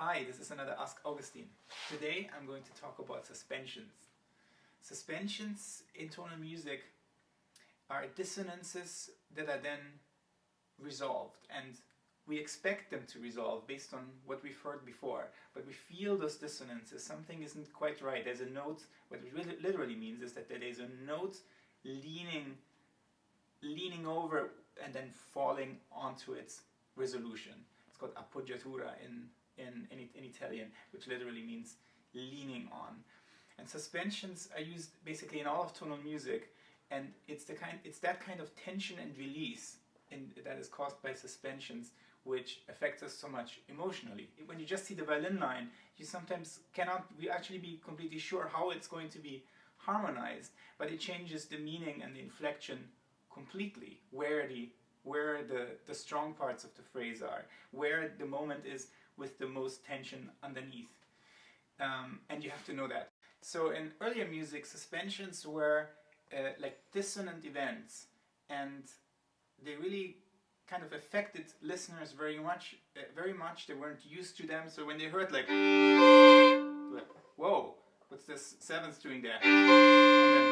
Hi, this is another Ask Augustin. Today I'm going to talk about suspensions. Suspensions in tonal music are dissonances that are then resolved, and we expect them to resolve based on what we've heard before, but we feel those dissonances. Something isn't quite right. There's a note. What it really literally means is that there is a note leaning over and then falling onto its resolution. It's called appoggiatura in Italian, which literally means leaning on. And suspensions are used basically in all of tonal music, and it's that kind of tension and release that is caused by suspensions which affects us so much emotionally. When you just see the violin line, you sometimes cannot actually be completely sure how it's going to be harmonized, but it changes the meaning and the inflection completely, where the strong parts of the phrase are, where the moment is with the most tension underneath. And you have to know that. So in earlier music, suspensions were like dissonant events, and they really kind of affected listeners very much. They weren't used to them, so when they heard like, whoa, what's this seventh doing there? And then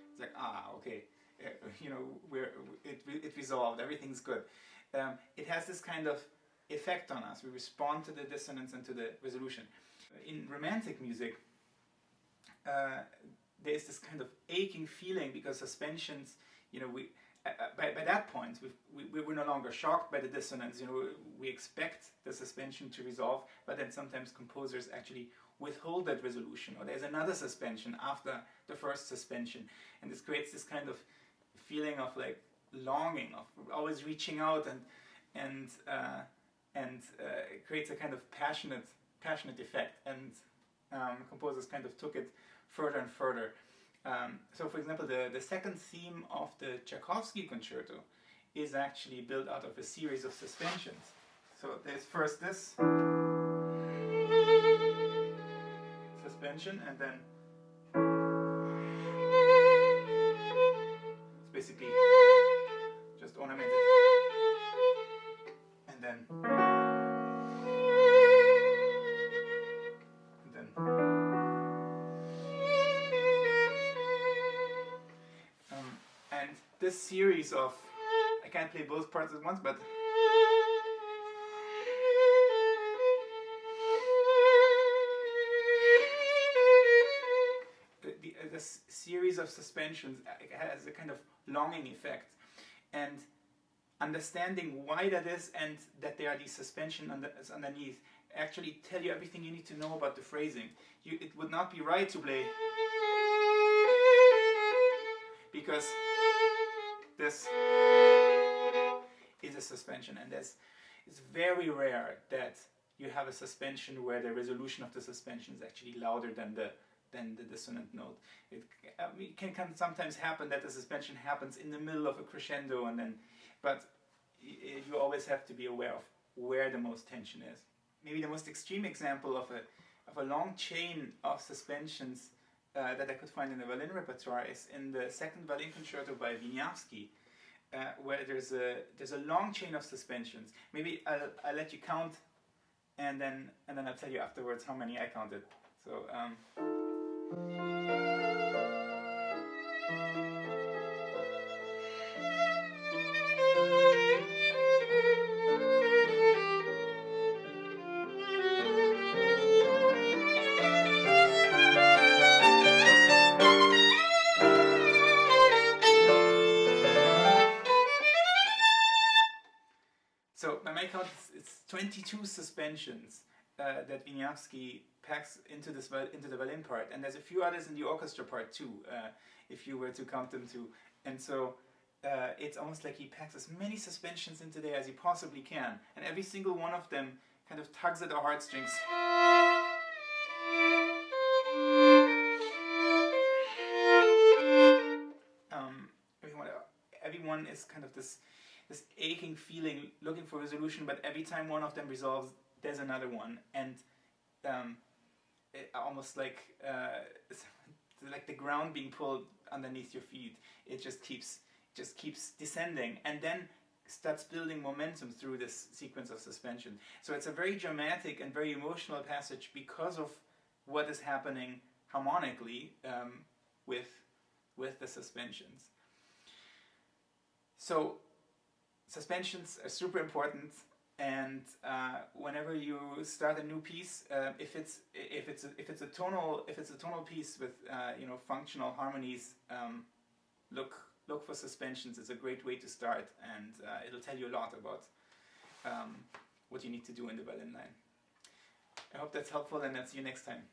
it's like, okay, it resolved, everything's good. It has this kind of effect on us. We respond to the dissonance and to the resolution. In romantic music, there's this kind of aching feeling because suspensions, by that point, we're no longer shocked by the dissonance. We expect the suspension to resolve, but then sometimes composers actually withhold that resolution, or there's another suspension after the first suspension, and this creates this kind of feeling of like longing, of always reaching out, and it creates a kind of passionate effect, and composers kind of took it further and further. So for example, the second theme of the Tchaikovsky concerto is actually built out of a series of suspensions. So there's first this suspension, and then it's basically just ornamented, and then and this series of, I can't play both parts at once, but this series of suspensions has a kind of longing effect, and understanding why that is and that there are these suspensions underneath actually tell you everything you need to know about the phrasing. It would not be right to play because this is a suspension, and it's very rare that you have a suspension where the resolution of the suspension is actually louder than the dissonant note. It can sometimes happen that the suspension happens in the middle of a crescendo, but you always have to be aware of where the most tension is. Maybe the most extreme example of a long chain of suspensions that I could find in the violin repertoire is in the second violin concerto by Wieniawski, where there's a long chain of suspensions. Maybe I'll let you count, and then I'll tell you afterwards how many I counted. So. So by my count, it's 22 suspensions that Wieniawski packs into the violin part, and there's a few others in the orchestra part too, if you were to count them too. And so it's almost like he packs as many suspensions into there as he possibly can, and every single one of them kind of tugs at our heartstrings. Everyone is kind of this aching feeling, looking for resolution, but every time one of them resolves, there's another one, and almost like the ground being pulled underneath your feet. It just keeps descending, and then starts building momentum through this sequence of suspension. So it's a very dramatic and very emotional passage because of what is happening harmonically with the suspensions. So suspensions are super important, and whenever you start a new piece, if it's a tonal piece with functional harmonies, look for suspensions. It's a great way to start, and it'll tell you a lot about what you need to do in the violin line. I hope that's helpful, and I'll see you next time.